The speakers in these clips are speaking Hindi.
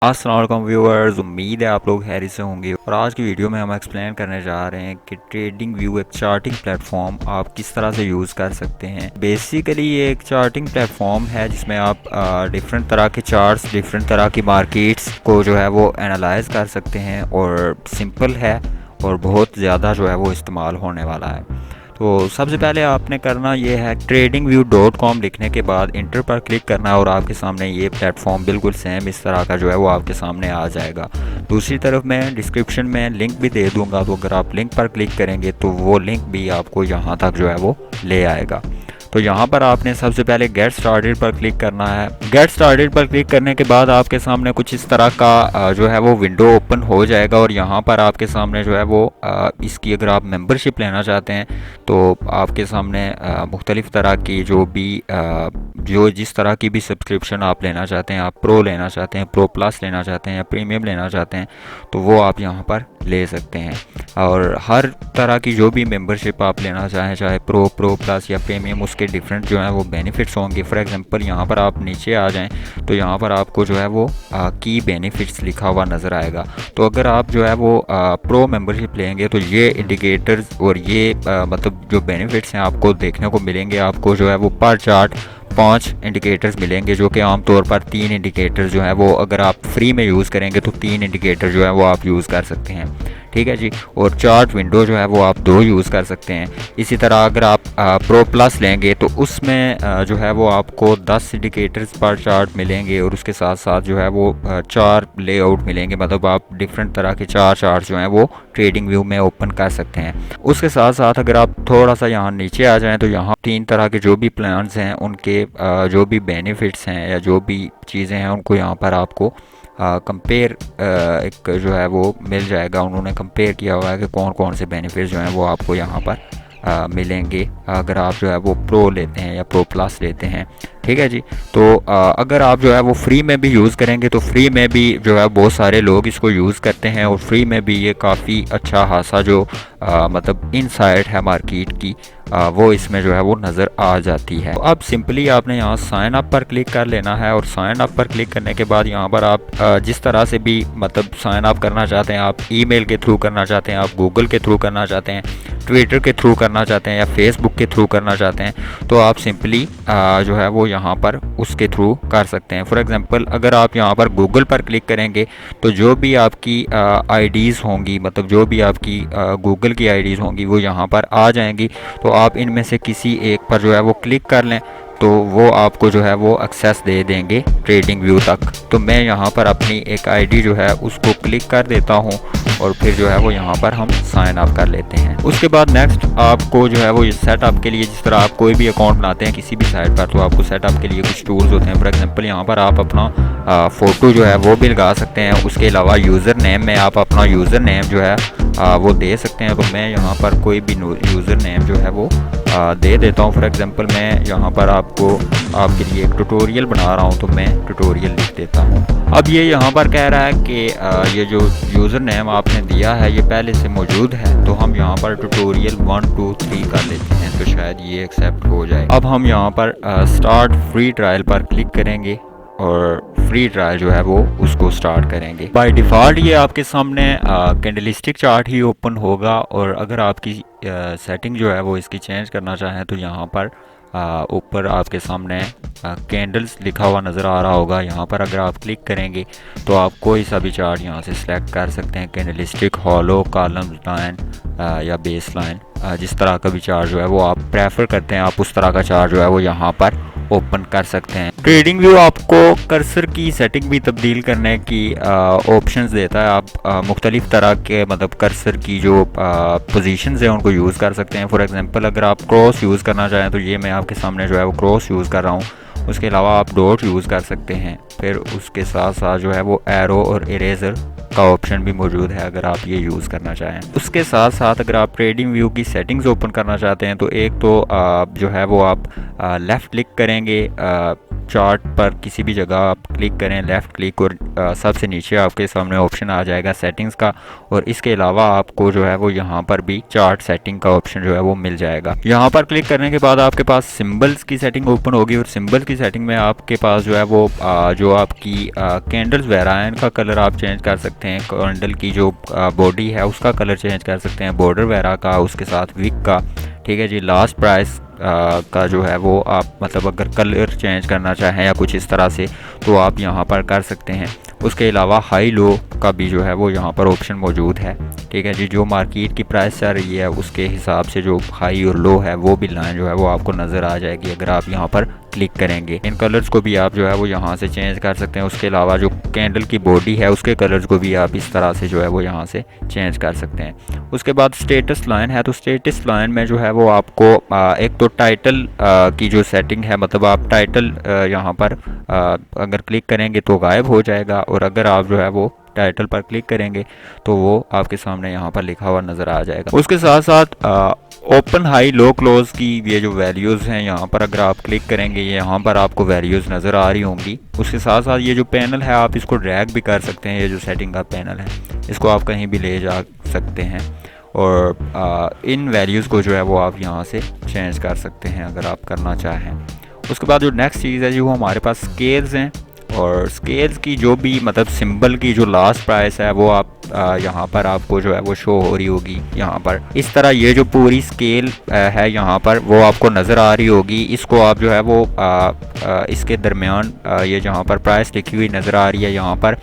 अस्सलाम वालेकुम व्यूअर्स, उम्मीद है आप लोग हैरी से होंगे। और आज की वीडियो में हम एक्सप्लेन करने जा रहे हैं कि ट्रेडिंग व्यू एक चार्टिंग प्लेटफॉर्म आप किस तरह से यूज़ कर सकते हैं। बेसिकली ये एक चार्टिंग प्लेटफॉर्म है जिसमें आप डिफरेंट तरह के चार्ट्स, डिफरेंट तरह की मार्केट्स को जो है वो एनालाइज कर सकते हैं और सिंपल है और बहुत ज़्यादा जो है वो इस्तेमाल होने वाला है। तो सबसे पहले आपने करना ये है, tradingview.com लिखने के बाद इंटर पर क्लिक करना है और आपके सामने ये प्लेटफॉर्म बिल्कुल सेम इस तरह का जो है वो आपके सामने आ जाएगा। दूसरी तरफ मैं डिस्क्रिप्शन में लिंक भी दे दूंगा, तो अगर आप लिंक पर क्लिक करेंगे तो वो लिंक भी आपको यहाँ तक जो है वो ले आएगा। तो यहाँ पर आपने सबसे पहले गेट स्टार्टेड पर क्लिक करना है। गेट स्टार्टेड पर क्लिक करने के बाद आपके सामने कुछ इस तरह का जो है वो विंडो ओपन हो जाएगा और यहाँ पर आपके सामने जो है वो इसकी अगर आप मेंबरशिप लेना चाहते हैं तो आपके सामने मुख्तलिफ़ तरह की जो जिस तरह की भी सब्सक्रिप्शन आप लेना चाहते हैं, आप प्रो लेना चाहते हैं, प्रो प्लस लेना चाहते हैं या प्रीमियम लेना चाहते हैं, तो वो आप यहाँ पर ले सकते हैं। और हर तरह की जो भी मेंबरशिप आप लेना चाहें, चाहे प्रो प्लस या प्रीमियम, उसके डिफरेंट जो है वो बेनिफिट्स होंगे। फॉर एग्जांपल यहाँ पर आप नीचे आ जाएं तो यहाँ पर आपको जो है वो की बेनिफिट्स लिखा हुआ नज़र आएगा। तो अगर आप जो है वो प्रो मेंबरशिप लेंगे तो ये इंडिकेटर्स और ये मतलब जो बेनिफिट्स हैं आपको देखने को मिलेंगे। आपको जो है वो पर चार्ट 5 इंडिकेटर्स मिलेंगे, जो कि आमतौर पर 3 इंडिकेटर जो है वो अगर आप फ्री में यूज़ करेंगे तो 3 इंडिकेटर जो है वो आप यूज़ कर सकते हैं, ठीक है जी। और चार्ट विंडो जो है वो आप 2 यूज़ कर सकते हैं। इसी तरह अगर आप प्रो प्लस लेंगे तो उसमें जो है वो आपको 10 इंडिकेटर्स पर चार्ट मिलेंगे और उसके साथ साथ जो है वो 4 लेआउट मिलेंगे, मतलब आप डिफरेंट तरह के 4 चार्ट जो हैं वो ट्रेडिंग व्यू में ओपन कर सकते हैं। उसके साथ साथ अगर आप थोड़ा सा यहाँ नीचे आ जाएँ तो यहाँ 3 तरह के जो भी प्लान्स हैं उनके जो भी बेनिफिट्स हैं या जो भी चीज़ें हैं उनको यहाँ पर आपको कंपेयर एक जो है वो मिल जाएगा। उन्होंने कंपेयर किया हुआ है कि कौन कौन से बेनिफिट्स जो हैं वो आपको यहाँ पर मिलेंगे अगर आप जो है वो प्रो लेते हैं या प्रो प्लस लेते हैं, ठीक है जी। तो अगर आप जो है वो फ्री में भी यूज़ करेंगे तो फ्री में भी जो है बहुत सारे लोग इसको यूज़ करते हैं और फ्री में भी ये काफ़ी अच्छा खासा जो मतलब इनसाइट है मार्केट की वो इसमें जो है वो नज़र आ जाती है। तो अब सिंपली आपने यहाँ साइन अप पर क्लिक कर लेना है और साइन अप पर क्लिक करने के बाद यहाँ पर आप जिस तरह से भी मतलब साइन अप करना चाहते हैं, आप ईमेल के थ्रू करना चाहते हैं, आप गूगल के थ्रू करना चाहते हैं, ट्विटर के थ्रू करना चाहते हैं या फेसबुक के थ्रू करना चाहते हैं, तो आप सिंपली जो है वो यहाँ पर उसके थ्रू कर सकते हैं। फॉर एग्जांपल अगर आप यहाँ पर गूगल पर क्लिक करेंगे तो जो भी आपकी आईडीज़ होंगी, मतलब जो भी आपकी गूगल की आईडीज़ होंगी वो यहाँ पर आ जाएंगी। तो आप इनमें से किसी एक पर जो है वो क्लिक कर लें तो वो आपको जो है वो एक्सेस दे देंगे ट्रेडिंग व्यू तक। तो मैं यहाँ पर अपनी एक आईडी जो है उसको क्लिक कर देता हूँ और फिर जो है वो यहाँ पर हम साइन अप कर लेते हैं। उसके बाद नेक्स्ट आपको जो है वो सेटअप के लिए, जिस तरह आप कोई भी अकाउंट बनाते हैं किसी भी साइट पर, तो आपको सेटअप के लिए कुछ टूल्स होते हैं। फॉर एग्जांपल यहाँ पर आप अपना फ़ोटो जो है वो भी लगा सकते हैं। उसके अलावा यूज़र नेम में आप अपना यूज़र नेम जो है वो दे सकते हैं। तो मैं यहाँ पर कोई भी यूज़र नेम जो है वो दे देता हूँ। फॉर एग्जांपल मैं यहाँ पर आपके लिए एक ट्यूटोरियल बना रहा हूँ तो मैं ट्यूटोरियल लिख देता हूँ। अब ये यहाँ पर कह रहा है कि ये जो यूज़र नेम आपने दिया है ये पहले से मौजूद है, तो हम यहाँ पर ट्यूटोरियल 1 2 3 कर लेते हैं तो शायद ये एक्सेप्ट हो जाए। अब हम यहाँ पर स्टार्ट फ्री ट्रायल पर क्लिक करेंगे और फ्री ट्रायल जो है वो उसको स्टार्ट करेंगे। बाय डिफ़ॉल्ट ये आपके सामने कैंडलस्टिक चार्ट ही ओपन होगा और अगर आपकी सेटिंग जो है वो इसकी चेंज करना चाहें तो यहाँ पर ऊपर आपके सामने कैंडल्स लिखा हुआ नज़र आ रहा होगा। यहाँ पर अगर आप क्लिक करेंगे तो आप कोई सा भी चार्ट यहाँ से सिलेक्ट कर सकते हैं, कैंडलस्टिक, हॉलो, कॉलम लाइन या बेस लाइन, जिस तरह का भी चार्ट जो है वो आप प्रेफर करते हैं आप उस तरह का चार्ट जो है वो यहाँ पर ओपन कर सकते हैं। ट्रेडिंग व्यू आपको कर्सर की सेटिंग भी तब्दील करने की ऑप्शंस देता है। आप मुख्तलिफ तरह के मतलब कर्सर की जो पोजीशंस हैं उनको यूज़ कर सकते हैं। फॉर एग्जांपल अगर आप क्रॉस यूज़ करना चाहें तो ये मैं आपके सामने जो है वो क्रॉस यूज़ कर रहा हूँ। उसके अलावा आप डॉट यूज़ कर सकते हैं। फिर उसके साथ साथ जो है वो एरो और इरेज़र का ऑप्शन भी मौजूद है अगर आप ये यूज़ करना चाहें। उसके साथ साथ अगर आप ट्रेडिंग व्यू की सेटिंग्स ओपन करना चाहते हैं तो एक तो जो है वो आप लेफ़्ट क्लिक करेंगे, चार्ट पर किसी भी जगह आप क्लिक करें, लेफ़्ट क्लिक, और सबसे नीचे आपके सामने ऑप्शन आ जाएगा सेटिंग्स का। और इसके अलावा आपको जो है वो यहाँ पर भी चार्ट सेटिंग का ऑप्शन जो है वो मिल जाएगा। यहाँ पर क्लिक करने के बाद आपके पास सिंबल्स की सेटिंग ओपन होगी, और सिंबल की सेटिंग में आपके पास जो है वो जो आपकी कैंडल्स वगैरह हैं इनका कलर आप चेंज कर सकते हैं। कैंडल की जो बॉडी है उसका कलर चेंज कर सकते हैं, बॉर्डर वगैरह का, उसके साथ विक का, ठीक है जी। लास्ट प्राइस का जो है वो आप मतलब अगर कलर चेंज करना चाहें या कुछ इस तरह से तो आप यहाँ पर कर सकते हैं। उसके अलावा हाई लो का भी जो है वो यहाँ पर ऑप्शन मौजूद है, ठीक है जी। जो मार्केट की प्राइस चल रही है उसके हिसाब से जो हाई और लो है वो भी लाइन जो है वो आपको नज़र आ जाएगी अगर आप यहाँ पर क्लिक करेंगे। इन कलर्स को भी आप जो है वो यहाँ से चेंज कर सकते हैं। उसके अलावा जो कैंडल की बॉडी है उसके कलर्स को भी आप इस तरह से जो है वो यहाँ से चेंज कर सकते हैं। उसके बाद स्टेटस लाइन है, तो स्टेटस लाइन में जो है वो आपको एक तो टाइटल की जो सेटिंग है, मतलब आप टाइटल यहाँ पर अगर क्लिक करेंगे तो गायब हो जाएगा, और अगर आप जो है वो टाइटल पर क्लिक करेंगे तो वो आपके सामने यहाँ पर लिखा हुआ नज़र आ जाएगा। उसके साथ साथ ओपन हाई लो क्लोज की ये जो वैल्यूज़ हैं यहाँ पर अगर आप क्लिक करेंगे यहाँ पर आपको वैल्यूज़ नज़र आ रही होंगी। उसके साथ साथ ये जो पैनल है आप इसको ड्रैग भी कर सकते हैं, ये जो सेटिंग का पैनल है इसको आप कहीं भी ले जा सकते हैं, और इन वैल्यूज़ को जो है वो आप यहाँ से चेंज कर सकते हैं अगर आप करना चाहें। उसके बाद जो नेक्स्ट चीज़ है जो हमारे पास स्केल्स हैं, और स्केल्स की जो भी मतलब सिंबल की जो लास्ट प्राइस है वो आप यहाँ पर आपको जो है वो शो हो रही होगी। यहाँ पर इस तरह ये जो पूरी स्केल है यहाँ पर वो आपको नज़र आ रही होगी। इसको आप जो है वो इसके दरमियान ये जहाँ पर प्राइस लिखी हुई नज़र आ रही है यहाँ पर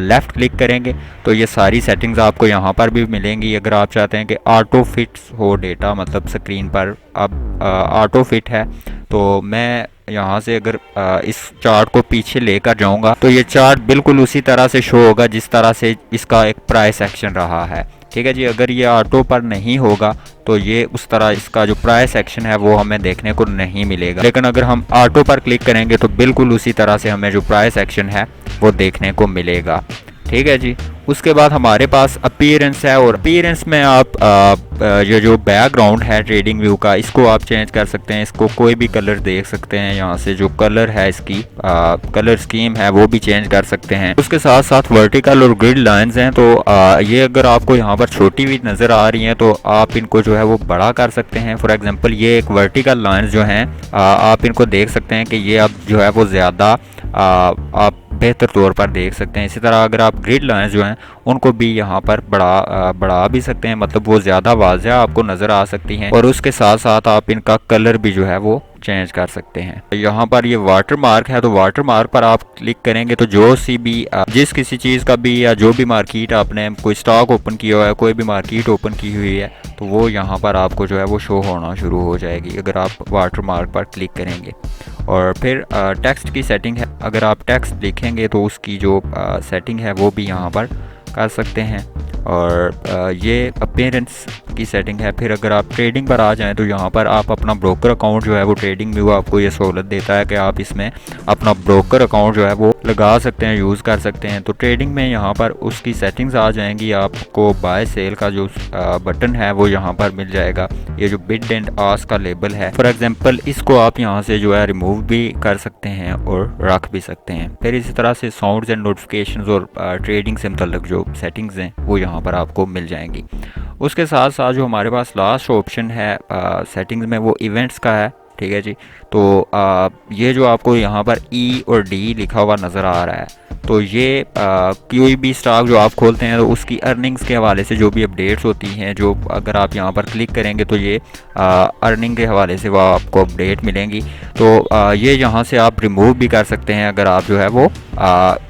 लेफ़्ट क्लिक करेंगे तो ये सारी सेटिंग्स आपको यहाँ पर भी मिलेंगी। अगर आप चाहते हैं कि ऑटो फिट्स हो डेटा, मतलब स्क्रीन पर अब ऑटो फिट है, तो मैं यहाँ से अगर इस चार्ट को पीछे लेकर जाऊँगा तो ये चार्ट बिल्कुल उसी तरह से शो होगा जिस तरह से इसका एक प्राइस एक्शन रहा है, ठीक है जी। अगर ये ऑटो पर नहीं होगा तो ये उस तरह इसका जो प्राइस एक्शन है वो हमें देखने को नहीं मिलेगा, लेकिन अगर हम ऑटो पर क्लिक करेंगे तो बिल्कुल उसी तरह से हमें जो प्राइस एक्शन है वो देखने को मिलेगा, ठीक है जी। उसके बाद हमारे पास अपीयरेंस है, और अपीयरेंस में आप ये जो बैकग्राउंड है ट्रेडिंग व्यू का इसको आप चेंज कर सकते हैं। इसको कोई भी कलर देख सकते हैं, यहाँ से जो कलर है इसकी कलर स्कीम है वो भी चेंज कर सकते हैं। उसके साथ साथ वर्टिकल और ग्रिड लाइंस हैं, तो ये अगर आपको यहाँ पर छोटी हुई नज़र आ रही हैं तो आप इनको जो है वो बड़ा कर सकते हैं। फॉर एग्जाम्पल ये एक वर्टिकल लाइंस जो हैं आप इनको देख सकते हैं कि ये अब जो है वो ज़्यादा आप बेहतर तौर पर देख सकते हैं। इसी तरह अगर आप ग्रिड लाइंस जो हैं उनको भी यहाँ पर बढ़ा भी सकते हैं, मतलब वो ज़्यादा वाज़ेह आपको नज़र आ सकती हैं, और उसके साथ साथ आप इनका कलर भी जो है वो चेंज कर सकते हैं। यहाँ पर ये वाटर मार्क है, तो वाटर मार्क पर आप क्लिक करेंगे तो जो सी भी जिस किसी चीज़ का भी या जो भी मार्केट आपने कोई स्टॉक ओपन किया हुआ है, कोई भी मार्केट ओपन की हुई है, तो वो यहाँ पर आपको जो है वो शो होना शुरू हो जाएगी अगर आप वाटर मार्क पर क्लिक करेंगे। और फिर टेक्स्ट की सेटिंग है, अगर आप टेक्स्ट लिखेंगे तो उसकी जो सेटिंग है वो भी यहाँ पर कर सकते हैं। और ये अपीयरेंस की सेटिंग है। फिर अगर आप ट्रेडिंग पर आ जाएं तो यहाँ पर आप अपना ब्रोकर अकाउंट जो है वो ट्रेडिंग व्यू आपको ये सहूलत देता है कि आप इसमें अपना ब्रोकर अकाउंट जो है वो लगा सकते हैं, यूज़ कर सकते हैं। तो ट्रेडिंग में यहाँ पर उसकी सेटिंग्स आ जाएंगी, आपको बाय सेल का जो बटन है वो यहाँ पर मिल जाएगा। ये जो बिड एंड आस्क का लेबल है, फॉर एग्जांपल इसको आप यहाँ से जो है रिमूव भी कर सकते हैं और रख भी सकते हैं। फिर इसी तरह से साउंड्स एंड नोटिफिकेशंस और ट्रेडिंग से मुतल्लिक जो सेटिंग्स हैं वो यहाँ पर आपको मिल जाएंगी। उसके साथ साथ जो हमारे पास लास्ट ऑप्शन है सेटिंग्स में वो इवेंट्स का है, ठीक है जी। तो ये जो आपको यहाँ पर ई और डी लिखा हुआ नज़र आ रहा है, तो ये कोई भी स्टॉक जो आप खोलते हैं तो उसकी अर्निंग्स के हवाले से जो भी अपडेट्स होती हैं, जो अगर आप यहाँ पर क्लिक करेंगे तो ये अर्निंग के हवाले से वो आपको अपडेट मिलेंगी। तो ये यहाँ से आप रिमूव भी कर सकते हैं अगर आप जो है वो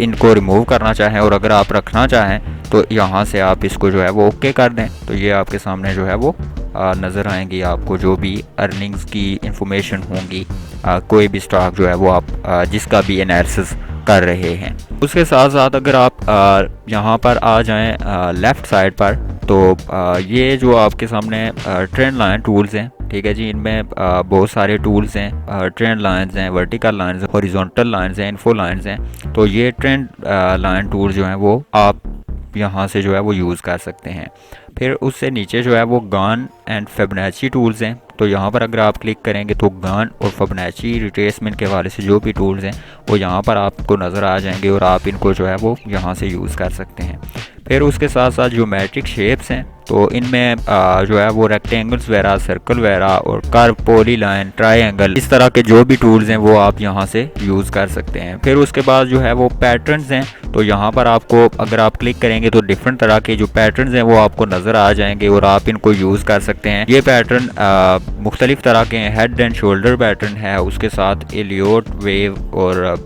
इनको रिमूव करना चाहें, और अगर आप रखना चाहें तो यहाँ से आप इसको जो है वो ओके कर दें, तो ये आपके सामने जो है वो नज़र आएंगी आपको जो भी अर्निंग्स की इंफॉर्मेशन होंगी, कोई भी स्टॉक जो है वो आप जिसका भी एनालिसिस कर रहे हैं। उसके साथ साथ अगर आप यहाँ पर आ जाएं लेफ़्ट साइड पर, तो ये जो आपके सामने ट्रेंड लाइन टूल्स हैं, ठीक है जी। इनमें बहुत सारे टूल्स हैं, ट्रेंड लाइंस हैं, वर्टिकल लाइंस हैं, हॉरिजॉन्टल लाइंस हैं, इन्फो लाइंस हैं। तो ये ट्रेंड लाइन टूल जो हैं वो आप आप यहाँ से जो है वो यूज़ कर सकते हैं। फिर उससे नीचे जो है वो गान एंड फिबोनाची टूल्स हैं। तो यहाँ पर अगर आप क्लिक करेंगे तो गान और फिबोनाची रिट्रेसमेंट के हवाले से जो भी टूल्स हैं वो यहाँ पर आपको नज़र आ जाएंगे और आप इनको जो है वो यहाँ से यूज़ कर सकते हैं। फिर उसके साथ साथ ज्योमेट्रिक शेप्स हैं, तो इनमें जो है वो रेक्टेंगल्स वगैरह, सर्कल वगैरह और कर्व, पॉलीलाइन, ट्रायंगल, इस तरह के जो भी टूल्स हैं वो आप यहाँ से यूज़ कर सकते हैं। फिर उसके बाद जो है वो पैटर्न्स हैं, तो यहाँ पर आपको अगर आप क्लिक करेंगे तो डिफरेंट तरह के जो पैटर्न्स हैं वो आपको नज़र आ जाएंगे और आप इनको यूज़ कर सकते हैं। ये पैटर्न मुख्तलिफ तरह के हेड एंड शोल्डर पैटर्न है, उसके साथ एलियोट, वेव और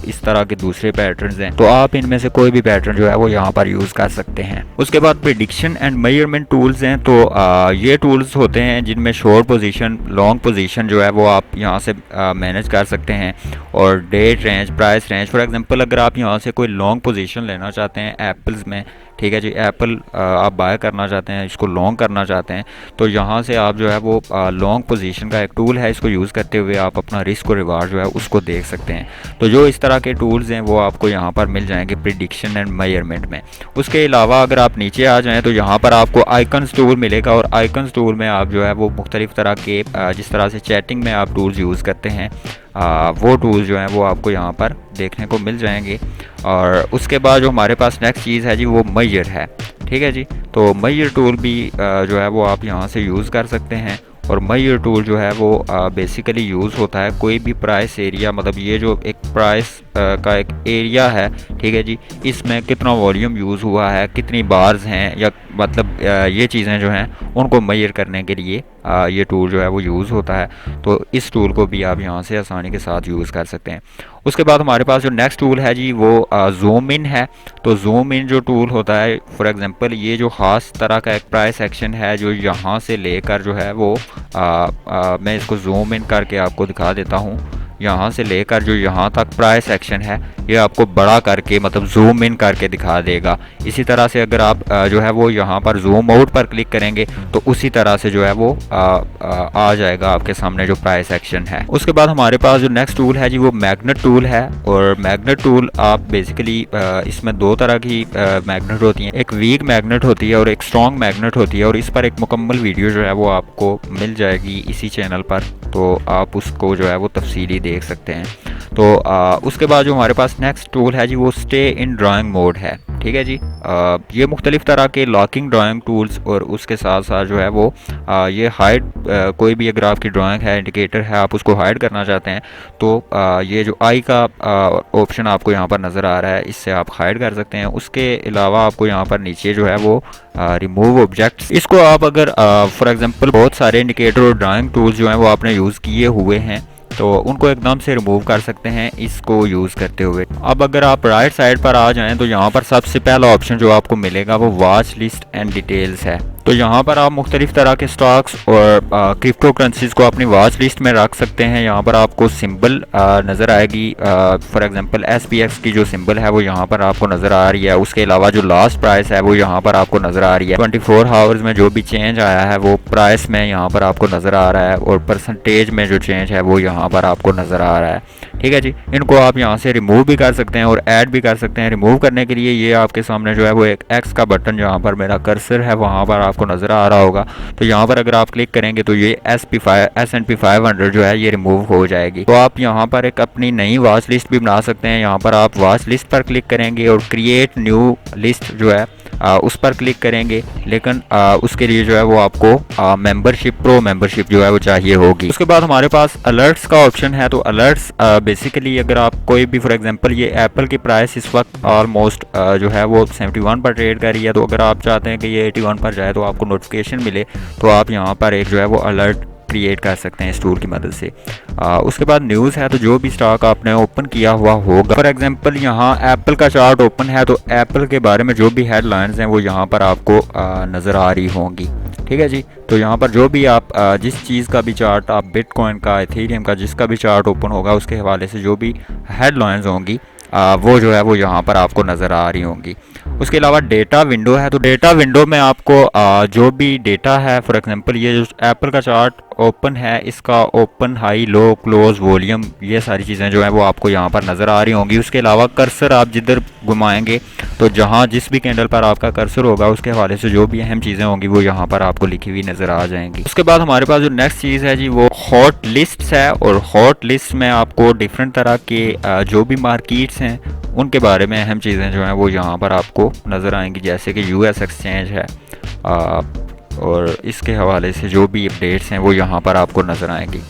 इस तरह के दूसरे पैटर्न्स हैं। तो आप इनमें से कोई भी पैटर्न जो है वो यहाँ पर यूज़ कर सकते हैं। उसके बाद प्रेडिक्शन एंड मेजरमेंट टूल्स हैं, तो ये टूल्स होते हैं जिनमें शॉर्ट पोजीशन, लॉन्ग पोजीशन जो है वो आप यहाँ से मैनेज कर सकते हैं, और date range, price range. For example अगर आप यहाँ से कोई लॉन्ग पोजीशन लेना चाहते हैं एप्पल्स में, ठीक है जी, एप्पल आप बाय करना चाहते हैं, इसको लॉन्ग करना चाहते हैं, तो यहाँ से आप जो है वो लॉन्ग पोजीशन का एक टूल है, इसको यूज़ करते हुए आप अपना रिस्क और रिवार्ड जो है उसको देख सकते हैं। तो जो इस तरह के टूल्स हैं वो आपको यहाँ पर मिल जाएंगे प्रेडिक्शन एंड मेजरमेंट में। उसके अलावा अगर आप नीचे आ जाएँ तो यहाँ पर आपको आइकन्स टूल मिलेगा, और आइकन्स टूल में आप जो है वो मुख्तलिफ तरह के जिस तरह से चैटिंग में आप टूल्स यूज़ करते हैं वो टूल्स जो हैं वो आपको यहाँ पर देखने को मिल जाएंगे। और उसके बाद जो हमारे पास नेक्स्ट चीज़ है जी वो मेजर है, ठीक है जी। तो मेजर टूल भी जो है वो आप यहाँ से यूज़ कर सकते हैं, और मेजर टूल जो है वो बेसिकली यूज़ होता है कोई भी प्राइस एरिया, मतलब ये जो एक प्राइस का एक एरिया है, ठीक है जी, इसमें कितना वॉल्यूम यूज़ हुआ है, कितनी बार्स हैं, या मतलब ये चीज़ें जो हैं उनको मेजर करने के लिए ये टूल जो है वो यूज़ होता है। तो इस टूल को भी आप यहाँ से आसानी के साथ यूज़ कर सकते हैं। उसके बाद हमारे पास जो नेक्स्ट टूल है जी वो जूम इन है। तो जूम इन जो टूल होता है, फॉर एग्जांपल ये जो ख़ास तरह का एक प्राइस एक्शन है जो यहाँ से लेकर जो है वो मैं इसको जूम इन करके आपको दिखा देता हूँ। यहाँ से लेकर जो यहाँ तक प्राइस एक्शन है ये आपको बड़ा करके मतलब जूम इन करके दिखा देगा। इसी तरह से अगर आप जो है वो यहाँ पर जूम आउट पर क्लिक करेंगे तो उसी तरह से जो है वो आ जाएगा आपके सामने जो प्राइस एक्शन है। उसके बाद हमारे पास जो नेक्स्ट टूल है जी वो मैग्नेट टूल है। और मैग्नेट टूल आप बेसिकली इसमें दो तरह की मैग्नेट होती हैं, एक वीक मैग्नेट होती है और एक स्ट्रॉन्ग मैग्नेट होती है, और इस पर एक मुकम्मल वीडियो जो है वो आपको मिल जाएगी इसी चैनल पर, तो आप उसको जो है वो तफसीली देख सकते हैं। तो उसके बाद जो हमारे पास नेक्स्ट टूल है जी वो स्टे इन ड्राइंग मोड है, ठीक है जी। ये मुख्तलिफ तरह के लॉकिंग ड्राइंग टूल्स, और उसके साथ साथ जो है वो ये हाइड, कोई भी अगर आपकी ड्राइंग है, इंडिकेटर है, आप उसको हाइड करना चाहते हैं तो ये जो आई का ऑप्शन आपको यहाँ पर नज़र आ रहा है, इससे आप हाइड कर सकते हैं। उसके अलावा आपको यहाँ पर नीचे जो है वो रिमूव ऑब्जेक्ट्स, इसको आप अगर फॉर एग्जांपल बहुत सारे इंडिकेटर और ड्राइंग टूल्स जो हैं वो आपने यूज़ किए हुए हैं तो उनको एकदम से रिमूव कर सकते हैं इसको यूज़ करते हुए। अब अगर आप राइट साइड पर आ जाएं तो यहाँ पर सबसे पहला ऑप्शन जो आपको मिलेगा वो वॉच लिस्ट एंड डिटेल्स है। तो यहाँ पर आप मुख्तलिफ तरह के स्टॉक्स और क्रिप्टो करेंसीज को अपनी वॉच लिस्ट में रख सकते हैं। यहाँ पर आपको सिंबल नज़र आएगी, फॉर एग्जांपल SPX की जो सिंबल है वो यहाँ पर आपको नज़र आ रही है। उसके अलावा जो लास्ट प्राइस है वो यहाँ पर आपको नज़र आ रही है। 24 आवर्स में जो भी चेंज आया है वो प्राइस में यहाँ पर आपको नज़र आ रहा है, और परसेंटेज में जो चेंज है वो यहाँ पर आपको नज़र आ रहा है, ठीक है जी। इनको आप यहाँ से रिमूव भी कर सकते हैं और ऐड भी कर सकते हैं। रिमूव करने के लिए ये आपके सामने जो है वो एक X का बटन, जहाँ पर मेरा कर्सर है वहाँ पर आपको नज़र आ रहा होगा, तो यहाँ पर अगर आप क्लिक करेंगे तो ये S&P 500 जो है ये रिमूव हो जाएगी। तो आप यहाँ पर एक अपनी नई वॉच लिस्ट भी बना सकते हैं। यहाँ पर आप वॉच लिस्ट पर क्लिक करेंगे और क्रिएट न्यू लिस्ट जो है उस पर क्लिक करेंगे, लेकिन उसके लिए जो है वो आपको मेंबरशिप, प्रो मेंबरशिप जो है वो चाहिए होगी। उसके बाद हमारे पास अलर्ट्स का ऑप्शन है। तो अलर्ट्स बेसिकली अगर आप कोई भी, फॉर एग्जांपल ये एप्पल की प्राइस इस वक्त ऑलमोस्ट जो है वो 71 पर ट्रेड कर रही है, तो अगर आप चाहते हैं कि ये 81 पर जाए तो आपको नोटिफिकेशन मिले, तो आप यहाँ पर एक जो है वो अलर्ट क्रिएट कर सकते हैं इस टूल की मदद से। उसके बाद न्यूज़ है। तो जो भी स्टॉक आपने ओपन किया हुआ होगा, फॉर एग्जांपल यहाँ एप्पल का चार्ट ओपन है, तो एप्पल के बारे में जो भी हेडलाइंस हैं वो यहाँ पर आपको नज़र आ रही होंगी, ठीक है जी। तो यहाँ पर जो भी आप जिस चीज़ का भी चार्ट, आप बिटकॉइन का, इथेरियम का, जिसका भी चार्ट ओपन होगा उसके हवाले से जो भी हेडलाइंस होंगी वो जो है वो यहाँ पर आपको नज़र आ रही होंगी। उसके अलावा डेटा विंडो है, तो डेटा विंडो में आपको जो भी डेटा है, फॉर एग्जांपल ये जो एप्पल का चार्ट ओपन है, इसका ओपन, हाई, लो, क्लोज, वॉल्यूम, ये सारी चीज़ें जो हैं वो आपको यहाँ पर नज़र आ रही होंगी। उसके अलावा कर्सर आप जिधर घुमाएंगे तो जहाँ जिस भी कैंडल पर आपका कर्सर होगा उसके हवाले से जो भी अहम चीज़ें होंगी वो यहाँ पर आपको लिखी हुई नज़र आ जाएंगी। उसके बाद हमारे पास जो नेक्स्ट चीज़ है जी वो हॉट लिस्ट है, और हॉट लिस्ट में आपको डिफरेंट तरह के जो भी मार्केट्स हैं उनके बारे में अहम चीज़ें जो हैं वो यहाँ पर आपको नज़र आएंगी, जैसे कि यूएस एक्सचेंज है, और इसके हवाले से जो भी अपडेट्स हैं वो यहाँ पर आपको नज़र आएंगी।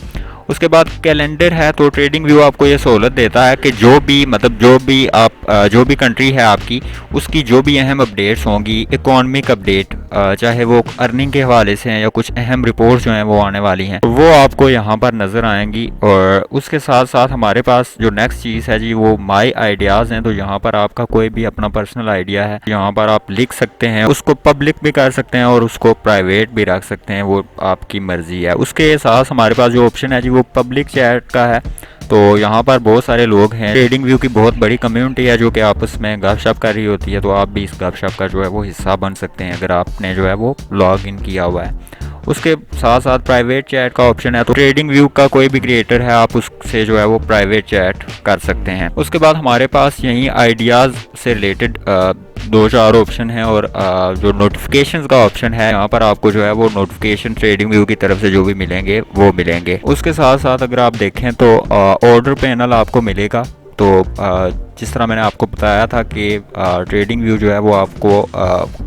उसके बाद कैलेंडर है, तो ट्रेडिंग व्यू आपको ये सहूलत देता है कि जो भी आप जो भी कंट्री है आपकी, उसकी जो भी अहम अपडेट्स होंगी, इकोनॉमिक अपडेट, चाहे वो अर्निंग के हवाले से हैं या कुछ अहम रिपोर्ट्स जो हैं वो आने वाली हैं, वो आपको यहाँ पर नज़र आएंगी। और उसके साथ साथ हमारे पास जो नेक्स्ट चीज़ है जी वो माई आइडियाज़ हैं, तो यहाँ पर आपका कोई भी अपना पर्सनल आइडिया है यहाँ पर आप लिख सकते हैं, उसको पब्लिक भी कर सकते हैं और उसको प्राइवेट भी रख सकते हैं, वो आपकी मर्ज़ी है। उसके साथ हमारे पास जो ऑप्शन है जी वो पब्लिक चैट का है, तो यहाँ पर बहुत सारे लोग हैं, ट्रेडिंग व्यू की बहुत बड़ी कम्युनिटी है जो कि आपस में गपशप कर रही होती है, तो आप भी इस गपशप का जो है वो हिस्सा बन सकते हैं अगर आपने जो है वो लॉग इन किया हुआ है। उसके साथ साथ प्राइवेट चैट का ऑप्शन है, तो ट्रेडिंग व्यू का कोई भी क्रिएटर है आप उससे जो है वो प्राइवेट चैट कर सकते हैं। उसके बाद हमारे पास यहीं आइडियाज़ से रिलेटेड 2-4 ऑप्शन है, और जो नोटिफिकेशंस का ऑप्शन है यहाँ पर आपको जो है वो नोटिफिकेशन ट्रेडिंग व्यू की तरफ से जो भी मिलेंगे वो मिलेंगे। उसके साथ साथ अगर आप देखें तो ऑर्डर पैनल आपको मिलेगा, तो जिस तरह मैंने आपको बताया था कि ट्रेडिंग व्यू जो है वो आपको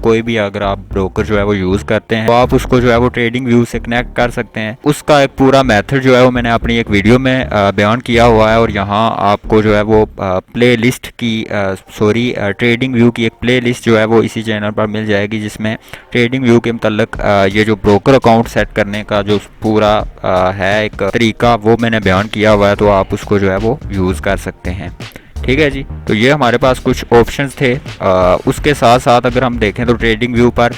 कोई भी अगर आप ब्रोकर जो है वो यूज़ करते हैं तो आप उसको जो है वो ट्रेडिंग व्यू से कनेक्ट कर सकते हैं। उसका एक पूरा मेथड जो है वो मैंने अपनी एक वीडियो में बयान किया हुआ है, और यहाँ आपको जो है वो प्ले लिस्ट की ट्रेडिंग व्यू की एक प्ले लिस्ट जो है वो इसी चैनल पर मिल जाएगी, जिसमें ट्रेडिंग व्यू के मतलब ये जो ब्रोकर अकाउंट सेट करने का जो पूरा है एक तरीका वो मैंने बयान किया हुआ है, तो आप उसको जो है वो यूज़ कर सकते हैं। ठीक है जी, तो ये हमारे पास कुछ ऑप्शंस थे। उसके साथ साथ अगर हम देखें तो ट्रेडिंग व्यू पर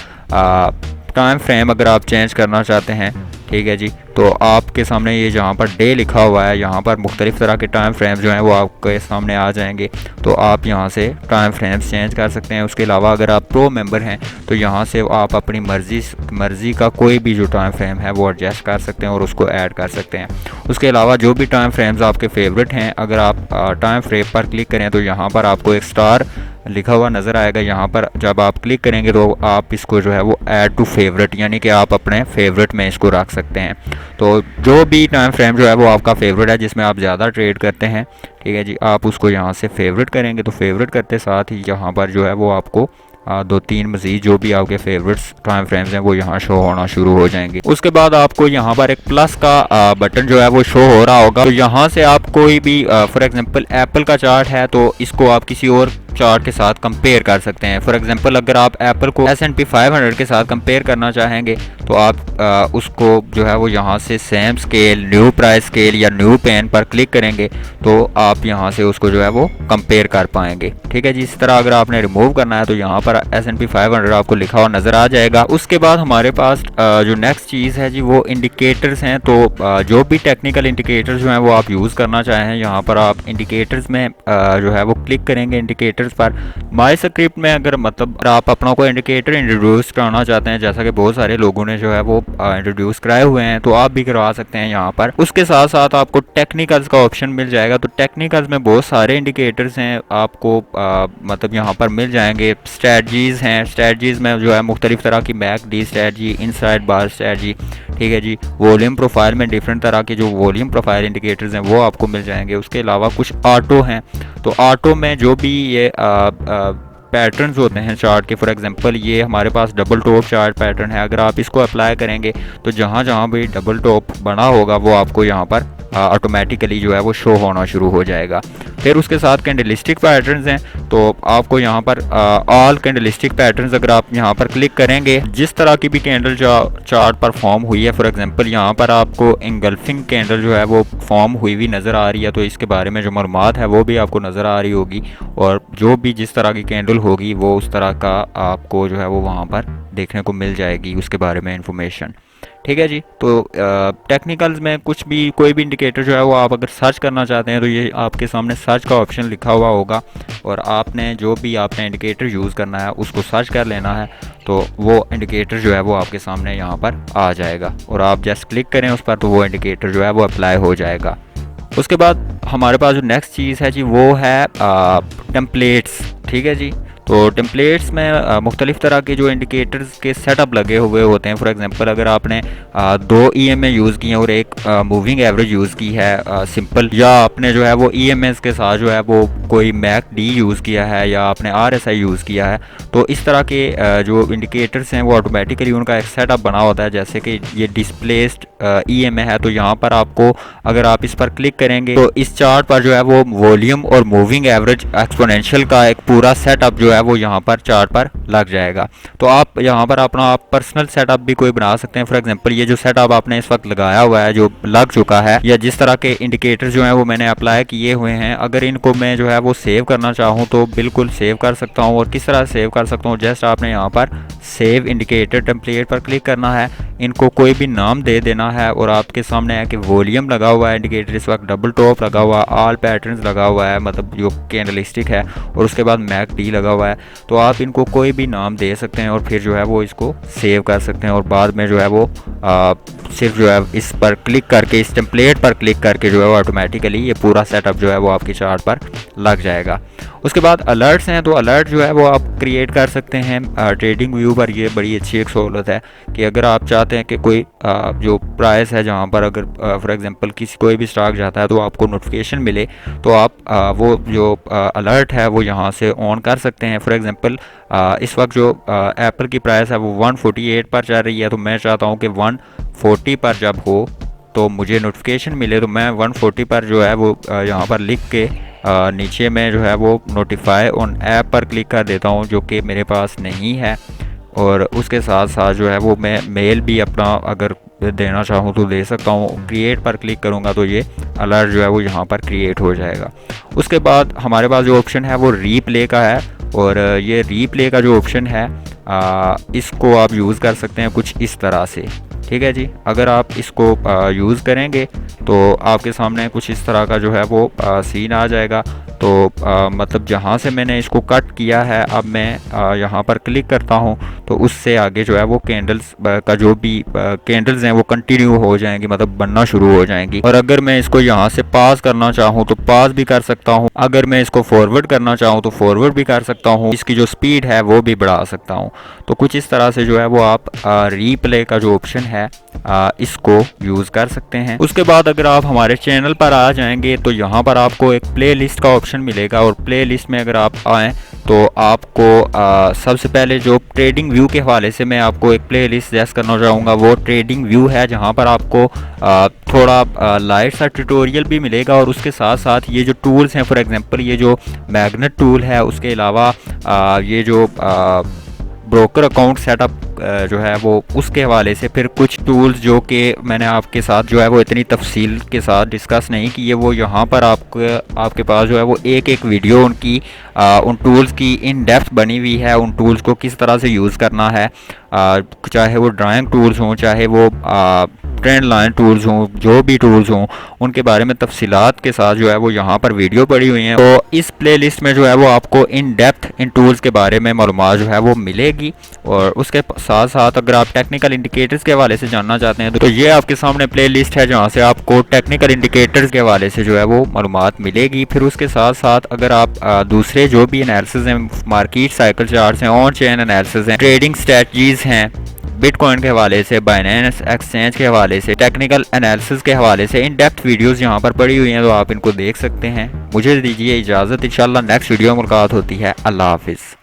टाइम फ्रेम अगर आप चेंज करना चाहते हैं, ठीक है जी, तो आपके सामने ये जहाँ पर डे लिखा हुआ है यहाँ पर मुख्तलिफ तरह के टाइम फ्रेम्स जो हैं वो आपके सामने आ जाएंगे, तो आप यहाँ से टाइम फ्रेम्स चेंज कर सकते हैं। उसके अलावा अगर आप प्रो मेंबर हैं तो यहाँ से आप अपनी मर्ज़ी का कोई भी जो टाइम फ्रेम है वो एडजस्ट कर सकते हैं और उसको ऐड कर सकते हैं। उसके अलावा जो भी टाइम फ्रेम्स आपके फेवरेट हैं, अगर आप टाइम फ्रेम पर क्लिक करें तो यहाँ पर आपको एक स्टार लिखा हुआ नज़र आएगा। यहाँ पर जब आप क्लिक करेंगे तो आप इसको जो है वो ऐड टू फेवरेट, यानी कि आप अपने फेवरेट में इसको रख सकते हैं। तो जो भी टाइम फ्रेम जो है वो आपका फेवरेट है, जिसमें आप ज़्यादा ट्रेड करते हैं, ठीक है जी, आप उसको यहाँ से फेवरेट करेंगे, तो फेवरेट करते साथ ही यहाँ पर जो है वो आपको 2-3 मज़ीद जो भी आपके फेवरेट्स टाइम फ्रेम्स हैं वो यहाँ शो होना शुरू हो जाएंगे। उसके बाद आपको यहाँ पर एक प्लस का बटन जो है वो शो हो रहा होगा, तो यहाँ से आप कोई भी फॉर एग्जांपल एप्पल का चार्ट है तो इसको आप किसी और चार्ट के साथ कंपेयर कर सकते हैं। फॉर एग्जांपल अगर आप एप्पल को S&P 500 के साथ कंपेयर करना चाहेंगे तो आप उसको जो है वो यहाँ से same scale, new price scale या न्यू पेन पर क्लिक करेंगे तो आप यहाँ से उसको जो है वो कंपेयर कर पाएंगे। ठीक है जी, इस तरह अगर आपने रिमूव करना है तो यहाँ पर S&P 500 आपको लिखा हुआ नज़र आ जाएगा। उसके बाद हमारे पास जो नेक्स्ट चीज़ है जी वो इंडिकेटर्स हैं। तो जो भी टेक्निकल इंडिकेटर्स जो हैं वो आप यूज़ करना चाहें, यहाँ पर आप इंडिकेटर्स में जो है वो क्लिक करेंगे। इंडिकेटर्स पर माई स्क्रिप्ट में अगर मतलब आप अपना कोई इंडिकेटर इंट्रोड्यूस कराना चाहते हैं, जैसा कि बहुत सारे लोगों ने जो है वो इंट्रोड्यूस कराए हुए हैं, तो आप भी करवा सकते हैं यहाँ पर। उसके साथ साथ आपको टेक्निकल्स का ऑप्शन मिल जाएगा। तो टेक्निकल्स में बहुत सारे इंडिकेटर्स हैं, आपको मतलब यहाँ पर मिल जाएंगे। स्ट्रेटजीज़ हैं, स्ट्रेटजीज़ में जो है मुख्तलिफ तरह की बैक डी स्ट्रेटजी, इनसाइड बार स्ट्रेटजी, ठीक है जी। वॉल्यूम प्रोफाइल में डिफरेंट तरह के जो वॉल्यूम प्रोफाइल इंडिकेटर्स हैं वो आपको मिल जाएंगे। उसके अलावा कुछ ऑटो हैं, तो ऑटो में जो भी ये पैटर्न्स होते हैं चार्ट के, फॉर एग्जांपल ये हमारे पास डबल टॉप चार्ट पैटर्न है। अगर आप इसको अप्लाई करेंगे तो जहाँ जहाँ भी डबल टॉप बना होगा वो आपको यहाँ पर ऑटोमेटिकली जो है वो शो होना शुरू हो जाएगा। फिर उसके साथ कैंडलिस्टिक पैटर्न्स हैं, तो आपको यहाँ पर ऑल कैंडलिस्टिक पैटर्न्स अगर आप यहाँ पर क्लिक करेंगे, जिस तरह की भी कैंडल चार्ट पर फॉर्म हुई है, फॉर एग्जांपल यहाँ पर आपको इंगल्फिंग कैंडल जो है वो फॉर्म हुई हुई नज़र आ रही है, तो इसके बारे में जो मालूमात है वो भी आपको नज़र आ रही होगी, और जो भी जिस तरह की कैंडल होगी वो उस तरह का आपको जो है वो वहाँ पर देखने को मिल जाएगी उसके बारे में इंफॉर्मेशन। ठीक है जी। तो टेक्निकल्स में कुछ भी कोई भी इंडिकेटर जो है वो आप अगर सर्च करना चाहते हैं तो ये आपके सामने सर्च का ऑप्शन लिखा हुआ होगा और आपने जो भी आपने इंडिकेटर यूज़ करना है उसको सर्च कर लेना है, तो वो इंडिकेटर जो है वो आपके सामने यहाँ पर आ जाएगा और आप जस्ट क्लिक करें उस पर तो वो इंडिकेटर जो है वो अप्लाई हो जाएगा। उसके बाद हमारे पास जो नेक्स्ट चीज़ है जी वो है टेम्पलेट्स। ठीक है जी। तो टेम्पलेट्स में मुख्तलिफ़ तरह के जो इंडिकेटर्स के सेटअप लगे हुए होते हैं। फॉर एग्जांपल अगर आपने 2 EMA यूज़ की हैं और एक मूविंग एवरेज यूज़ की है सिंपल, या आपने जो है वो EMS के साथ जो है वो कोई MACD यूज़ किया है या आपने RSI यूज़ किया है, तो इस तरह के जो इंडिकेटर्स हैं वो ऑटोमेटिकली उनका एक सेटअप बना होता है। जैसे कि ये डिस्प्लेस्ड EMA है, तो यहाँ पर आपको अगर आप इस पर क्लिक करेंगे तो इस चार्ट पर जो है वो वॉल्यूम और मूविंग एवरेज एक्सपोनेंशियल का एक पूरा सेटअप जो है वो यहाँ पर चार्ट पर लग जाएगा। तो आप यहाँ पर अपना आप पर्सनल सेटअप भी कोई बना सकते हैं। फॉर एग्जांपल ये जो सेटअप आपने इस वक्त लगाया हुआ है जो लग चुका है, या जिस तरह के इंडिकेटर जो हैं वो मैंने अप्लाई किए हुए हैं, अगर इनको मैं जो है वो सेव करना चाहूँ तो बिल्कुल सेव कर सकता हूँ। और किस तरह सेव कर सकता हूँ, जस्ट आपने यहाँ पर सेव इंडिकेटर टेम्पलेट पर क्लिक करना है, इनको कोई भी नाम दे देना है और आपके सामने है कि वॉल्यूम लगा हुआ है इंडिकेटर इस वक्त, डबल टॉप लगा हुआ है, ऑल पैटर्न्स लगा हुआ है मतलब जो कैंडलस्टिक है, और उसके बाद MACD लगा हुआ है। तो आप इनको कोई भी नाम दे सकते हैं और फिर जो है वो इसको सेव कर सकते हैं और बाद में जो है वो सिर्फ जो है इस पर क्लिक करके, इस टेम्पलेट पर क्लिक करके जो है वो ऑटोमेटिकली ये पूरा सेटअप जो है वो आपकी चार्ट पर लग जाएगा। उसके बाद अलर्ट्स हैं, तो अलर्ट जो है वो आप क्रिएट कर सकते हैं ट्रेडिंग व्यू पर। ये बड़ी अच्छी एक सहूलत है कि अगर आप चाहते हैं कि कोई जो प्राइस है जहाँ पर अगर फॉर एग्जांपल किसी कोई भी स्टॉक जाता है तो आपको नोटिफिकेशन मिले, तो आप वो जो अलर्ट है वो यहाँ से ऑन कर सकते हैं। फॉर एग्जांपल इस वक्त जो एप्पल की प्राइस है वो 148 पर चल रही है, तो मैं चाहता हूँ कि 140 पर जब हो तो मुझे नोटिफिकेशन मिले, तो मैं 140 पर जो है वो यहाँ पर लिख के नीचे में जो है वो नोटिफाई ऑन ऐप पर क्लिक कर देता हूँ, जो कि मेरे पास नहीं है। और उसके साथ साथ जो है वो मैं मेल भी अपना अगर देना चाहूँ तो दे सकता हूँ। क्रिएट पर क्लिक करूँगा तो ये अलर्ट जो है वो यहाँ पर क्रिएट हो जाएगा। उसके बाद हमारे पास जो ऑप्शन है वो रीप्ले का है, और ये रीप्ले का जो ऑप्शन है इसको आप यूज़ कर सकते हैं कुछ इस तरह से। ठीक है जी। अगर आप इसको यूज़ करेंगे तो आपके सामने कुछ इस तरह का जो है वो सीन आ जाएगा। तो मतलब जहाँ से मैंने इसको कट किया है अब मैं यहाँ पर क्लिक करता हूँ तो उससे आगे जो है वो कैंडल्स का जो भी कैंडल्स हैं वो कंटिन्यू हो जाएंगी, मतलब बनना शुरू हो जाएंगी। और अगर मैं इसको यहाँ से पास करना चाहूँ तो पास भी कर सकता हूँ, अगर मैं इसको फॉरवर्ड करना चाहूँ तो फॉरवर्ड भी कर सकता हूँ, इसकी जो स्पीड है वो भी बढ़ा सकता हूँ। तो कुछ इस तरह से जो है वो आप रीप्ले का जो ऑप्शन है इसको यूज़ कर सकते हैं। उसके बाद अगर आप हमारे चैनल पर आ जाएंगे तो यहाँ पर आपको एक प्लेलिस्ट का ऑप्शन मिलेगा, और प्लेलिस्ट में अगर आप आएँ तो आपको सबसे पहले जो ट्रेडिंग व्यू के हवाले से मैं आपको एक प्लेलिस्ट सजेस्ट करना चाहूँगा वो ट्रेडिंग व्यू है, जहाँ पर आपको थोड़ा लाइट सा ट्यूटोरियल भी मिलेगा और उसके साथ साथ ये जो टूल्स हैं, फॉर एग्जांपल ये जो मैग्नेट टूल है, उसके अलावा ये जो ब्रोकर अकाउंट सेटअप जो है वो उसके हवाले से फिर कुछ टूल्स जो कि मैंने आपके साथ जो है वो इतनी तफसील के साथ डिस्कस नहीं किए, वो यहाँ पर आपके पास जो है वो एक एक वीडियो उनकी उन टूल्स की इन डेप्थ बनी हुई है। उन टूल्स को किस तरह से यूज़ करना है, चाहे वो ड्राइंग टूल्स हों, चाहे वो ट्रेंड लाइन टूल्स हों, जो भी टूल्स हों, उनके बारे में तफसीलात के साथ जो है वो यहाँ पर वीडियो पड़ी हुई हैं। तो इस प्लेलिस्ट में जो है वो आपको इन डेप्थ इन टूल्स के बारे में मालूमात जो है वो मिलेगी। और उसके साथ साथ अगर आप टेक्निकल इंडिकेटर्स के हवाले से जानना चाहते हैं तो ये आपके सामने प्लेलिस्ट है, जहाँ से आपको टेक्निकल इंडिकेटर्स के हवाले से जो है वो मालूमात मिलेगी। फिर उसके साथ साथ अगर आप दूसरे जो भी एनालिसिस हैं, मार्केट साइकिल चार्ट्स हैं, ऑन चेन एनालिसिस हैं, ट्रेडिंग स्ट्रेटजीज हैं, बिटकॉइन के हवाले से, बाइनेंस एक्सचेंज के हवाले से, टेक्निकल एनालिसिस के हवाले से इन डेप्थ वीडियोस यहाँ पर पड़ी हुई हैं, तो आप इनको देख सकते हैं। मुझे दीजिए इजाज़त, इंशाल्लाह नेक्स्ट वीडियो मुलाकात होती है। अल्लाह हाफिज़।